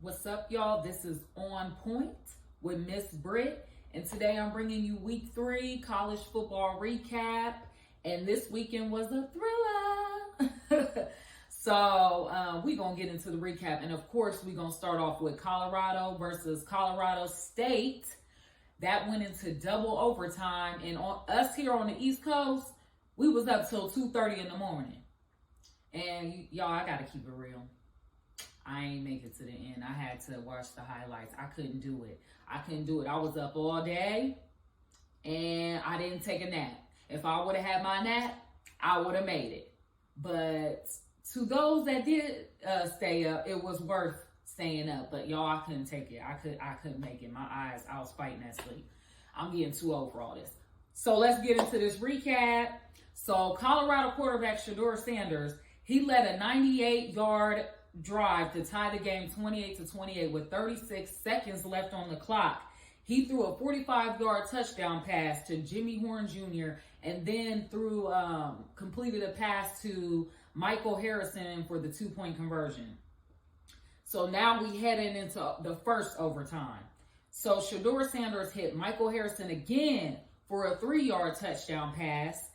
What's up, y'all? This is On Point with Miss Britt, and today I'm bringing you Week 3 college football recap, and this weekend was a thriller. So we're going to get into the recap, and of course, we're going to start off with Colorado versus Colo State. That went into double overtime, and on us here on the East Coast, we was up till 2:30 in the morning. And y'all, I got to keep it real. I ain't make it to the end. I had to watch the highlights. I couldn't do it. I was up all day, and I didn't take a nap. If I would have had my nap, I would have made it. But to those that did stay up, it was worth staying up. But y'all, I couldn't take it. I couldn't make it. My eyes, I was fighting that sleep. I'm getting too old for all this. So let's get into this recap. So Colorado quarterback Shedeur Sanders, he led a 98-yard drive to tie the game 28-28 with 36 seconds left on the clock. He threw a 45-yard touchdown pass to Jimmy Horn Jr. and then completed a pass to Michael Harrison for the 2-point conversion. So now we heading into the first overtime. So Shedeur Sanders hit Michael Harrison again for a 3-yard touchdown pass.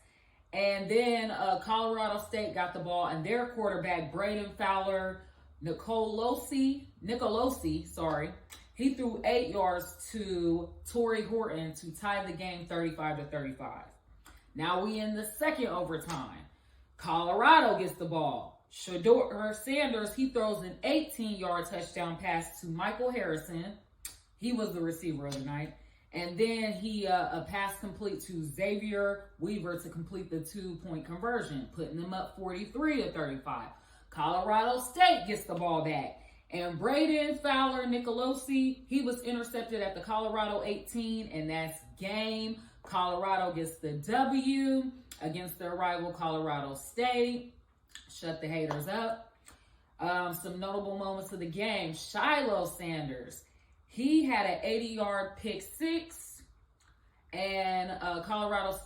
And then Colorado State got the ball, and their quarterback, Braden Fowler Nicolosi, he threw 8 yards to Torrey Horton to tie the game 35-35. Now we in the second overtime. Colorado gets the ball. Shedeur Sanders, he throws an 18-yard touchdown pass to Michael Harrison. He was the receiver of the night. And then a pass complete to Xavier Weaver to complete the 2-point conversion, putting them up 43-35. Colorado State gets the ball back. And Braden Fowler Nicolosi, he was intercepted at the Colorado 18, and that's game. Colorado gets the W against their rival Colorado State. Shut the haters up. Some notable moments of the game. Shiloh Sanders, he had an 80-yard pick six, and Colorado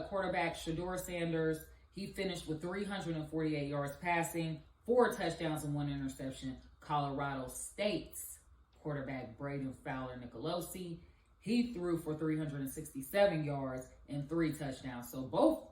quarterback Shedeur Sanders, he finished with 348 yards passing, 4 touchdowns and 1 interception. Colorado State's quarterback Braden Fowler Nicolosi, he threw for 367 yards and 3 touchdowns. So both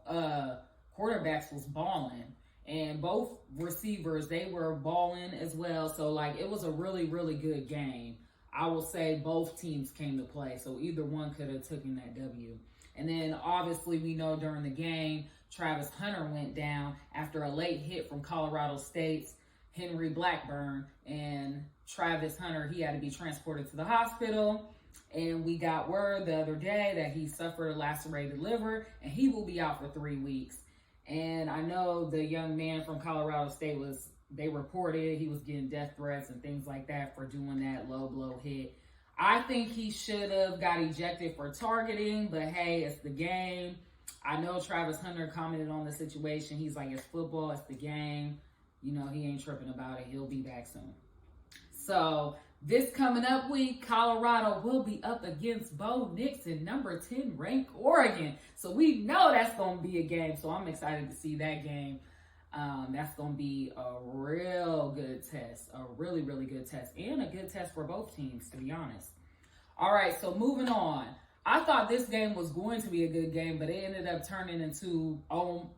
quarterbacks was balling, and both receivers, they were balling as well. So it was a really, really good game. I will say both teams came to play, so either one could have taken that W. And then obviously we know during the game, Travis Hunter went down after a late hit from Colorado State's Henry Blackburn, and Travis Hunter, he had to be transported to the hospital. And we got word the other day that he suffered a lacerated liver, and he will be out for 3 weeks. And I know the young man from Colorado State they reported he was getting death threats and things like that for doing that low blow hit. I think he should have got ejected for targeting, but hey, it's the game. I know Travis Hunter commented on the situation. He's like, it's football, it's the game. You know, he ain't tripping about it. He'll be back soon. So this coming up week, Colorado will be up against Bo Nix in number 10 ranked Oregon. So we know that's going to be a game. So I'm excited to see that game. That's going to be a real good test, a really, really good test, and a good test for both teams, to be honest. All right, so moving on. I thought this game was going to be a good game, but it ended up turning into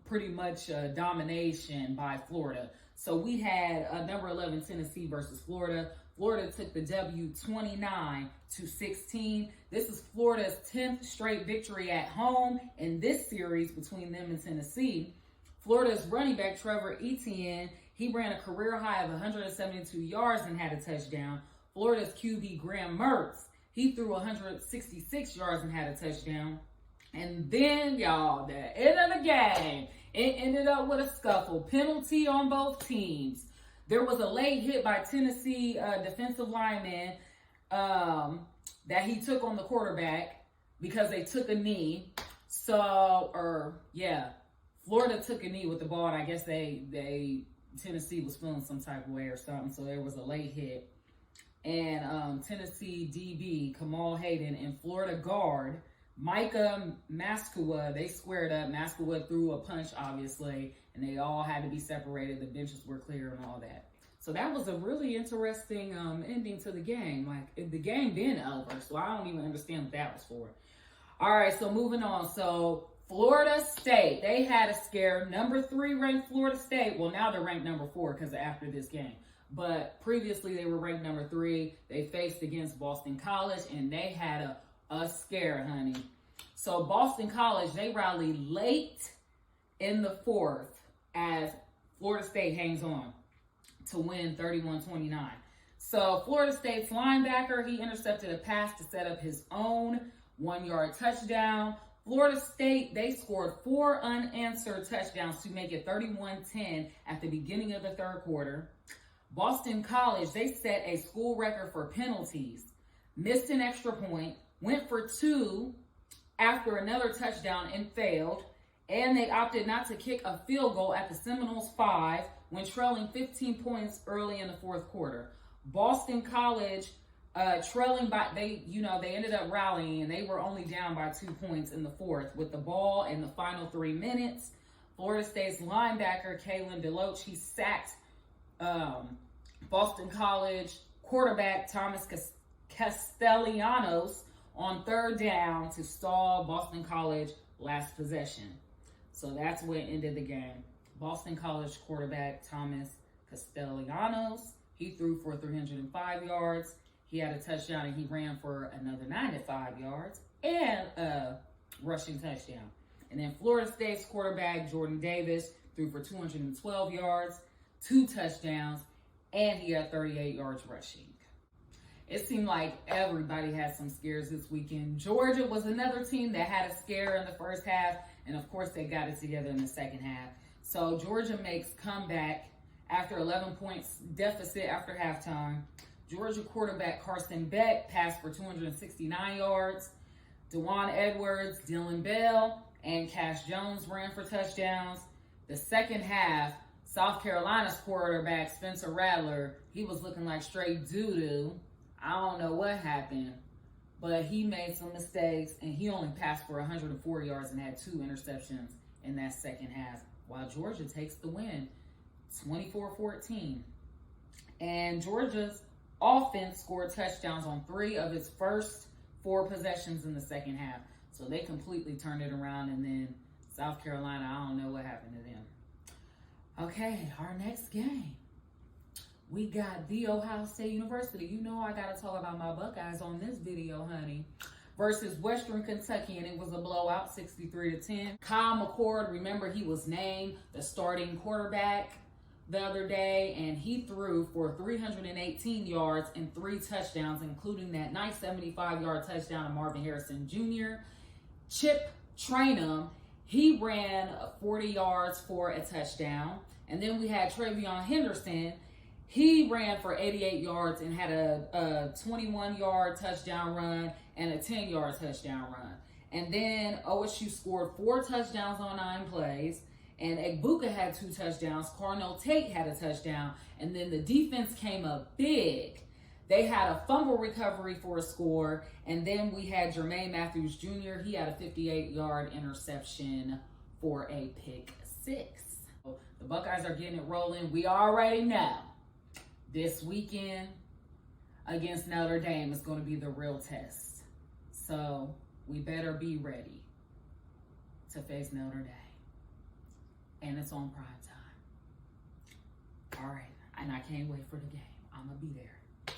pretty much domination by Florida. So we had number 11 Tennessee versus Florida. Florida took the W 29-16. This is Florida's 10th straight victory at home in this series between them and Tennessee. Florida's running back, Trevor Etienne, he ran a career high of 172 yards and had a touchdown. Florida's QB, Graham Mertz, he threw 166 yards and had a touchdown. And then, y'all, the end of the game, it ended up with a scuffle. Penalty on both teams. There was a late hit by Tennessee defensive lineman that he took on the quarterback because they took a knee. Florida took a knee with the ball, and I guess Tennessee was feeling some type of way or something, so there was a late hit. And Tennessee DB, Kamal Hayden, and Florida guard, Micah Maskua, they squared up. Maskua threw a punch, obviously, and they all had to be separated. The benches were clear and all that. So that was a really interesting ending to the game. Like, the game been over, so I don't even understand what that was for. All right, so moving on. So Florida State, they had a scare. Number 3 ranked Florida State. Well, now they're ranked number 4 because after this game. But previously they were ranked number 3. They faced against Boston College, and they had a scare, honey. So Boston College, they rallied late in the 4th as Florida State hangs on to win 31-29. So Florida State's linebacker, he intercepted a pass to set up his own 1-yard touchdown. Florida State, they scored 4 unanswered touchdowns to make it 31-10 at the beginning of the 3rd quarter. Boston College, they set a school record for penalties, missed an extra point, went for 2 after another touchdown and failed, and they opted not to kick a field goal at the Seminoles 5 when trailing 15 points early in the 4th quarter. Boston College, trailing by, they ended up rallying, and they were only down by 2 points in the 4th with the ball in the final 3 minutes. Florida State's linebacker, Kalen DeLoach, he sacked Boston College quarterback Thomas Castellanos on 3rd down to stall Boston College last possession. So that's what ended the game. Boston College quarterback Thomas Castellanos, he threw for 305 yards. He had a touchdown, and he ran for another 95 yards and a rushing touchdown. And then Florida State's quarterback Jordan Davis threw for 212 yards, 2 touchdowns, and he had 38 yards rushing. It seemed like everybody had some scares this weekend. Georgia was another team that had a scare in the first half, and of course they got it together in the second half. So Georgia makes comeback after 11 points deficit after halftime. Georgia quarterback Carson Beck passed for 269 yards. DeJuan Edwards, Dylan Bell, and Cash Jones ran for touchdowns. The second half, South Carolina's quarterback Spencer Rattler, he was looking like straight doo-doo. I don't know what happened, but he made some mistakes, and he only passed for 104 yards and had 2 interceptions in that second half, while Georgia takes the win, 24-14. And Georgia's offense scored touchdowns on 3 of its first 4 possessions in the second half. So they completely turned it around, and then South Carolina, I don't know what happened to them. Okay, our next game. We got The Ohio State University. You know I got to talk about my Buckeyes on this video, honey. Versus Western Kentucky, and it was a blowout, 63-10. Kyle McCord, remember, he was named the starting quarterback the other day, and he threw for 318 yards and 3 touchdowns, including that nice 75-yard touchdown to Marvin Harrison Jr. Chip Trainum, he ran 40 yards for a touchdown. And then we had Travion Henderson. He ran for 88 yards and had a 21-yard touchdown run and a 10-yard touchdown run. And then OSU scored 4 touchdowns on 9 plays. And Egbuka had 2 touchdowns. Carnell Tate had a touchdown. And then the defense came up big. They had a fumble recovery for a score. And then we had Jermaine Matthews Jr. He had a 58-yard interception for a pick 6. So the Buckeyes are getting it rolling. We already know this weekend against Notre Dame is going to be the real test. So we better be ready to face Notre Dame. And it's on prime time. All right. And I can't wait for the game. I'm going to be there.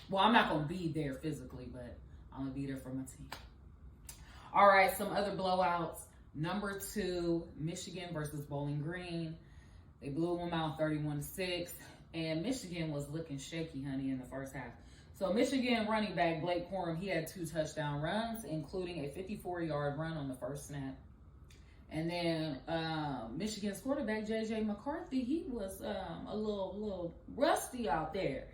Well, I'm not going to be there physically, but I'm going to be there for my team. All right. Some other blowouts. Number 2, Michigan versus Bowling Green. They blew them out 31-6. And Michigan was looking shaky, honey, in the first half. So Michigan running back Blake Corum, he had 2 touchdown runs, including a 54-yard run on the first snap. And then Michigan's quarterback, J.J. McCarthy, he was a little rusty out there.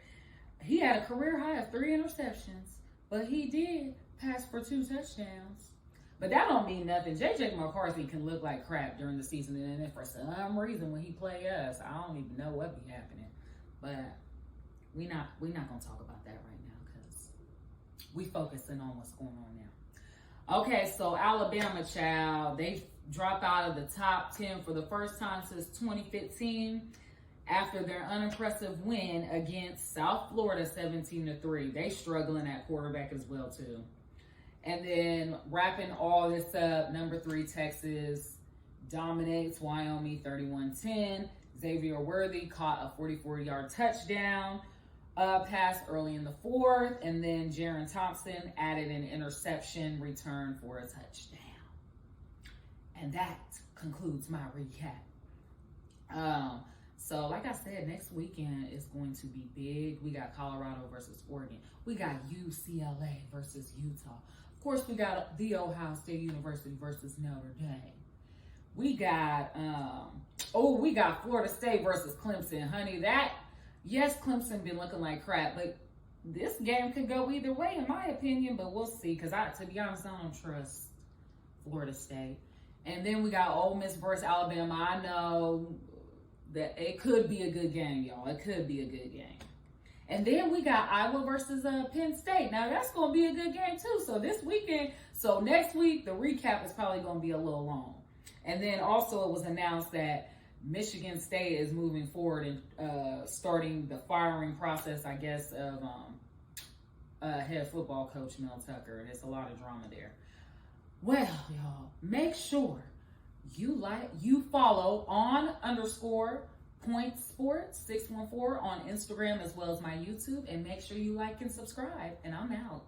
He had a career high of 3 interceptions, but he did pass for 2 touchdowns. But that don't mean nothing. J.J. McCarthy can look like crap during the season, and then for some reason when he play us, I don't even know what be happening. But we're not gonna talk about that right now because we focusing on what's going on now. Okay, so Alabama, child, they drop out of the top 10 for the first time since 2015. after their unimpressive win against South Florida 17-3. They struggling at quarterback as well too. And then wrapping all this up, number 3 Texas dominates Wyoming 31-10. Xavier Worthy caught a 44-yard touchdown pass early in the 4th, and then Jaron Thompson added an interception return for a touchdown. And that concludes my recap. So like I said, next weekend is going to be big. We got Colorado versus Oregon. We got UCLA versus Utah. Of course, we got The Ohio State University versus Notre Dame. We got, we got Florida State versus Clemson. Honey, yes, Clemson been looking like crap, but this game could go either way in my opinion, but we'll see. Because to be honest, I don't trust Florida State. And then we got Ole Miss versus Alabama. I know that it could be a good game, y'all. It could be a good game. And then we got Iowa versus Penn State. Now, that's going to be a good game, too. So next week, the recap is probably going to be a little long. And then also it was announced that Michigan State is moving forward and starting the firing process, I guess, of head football coach Mel Tucker. There's a lot of drama there. Well, y'all, make sure you follow _PointSports614 on Instagram as well as my YouTube, and make sure you like and subscribe. And I'm out.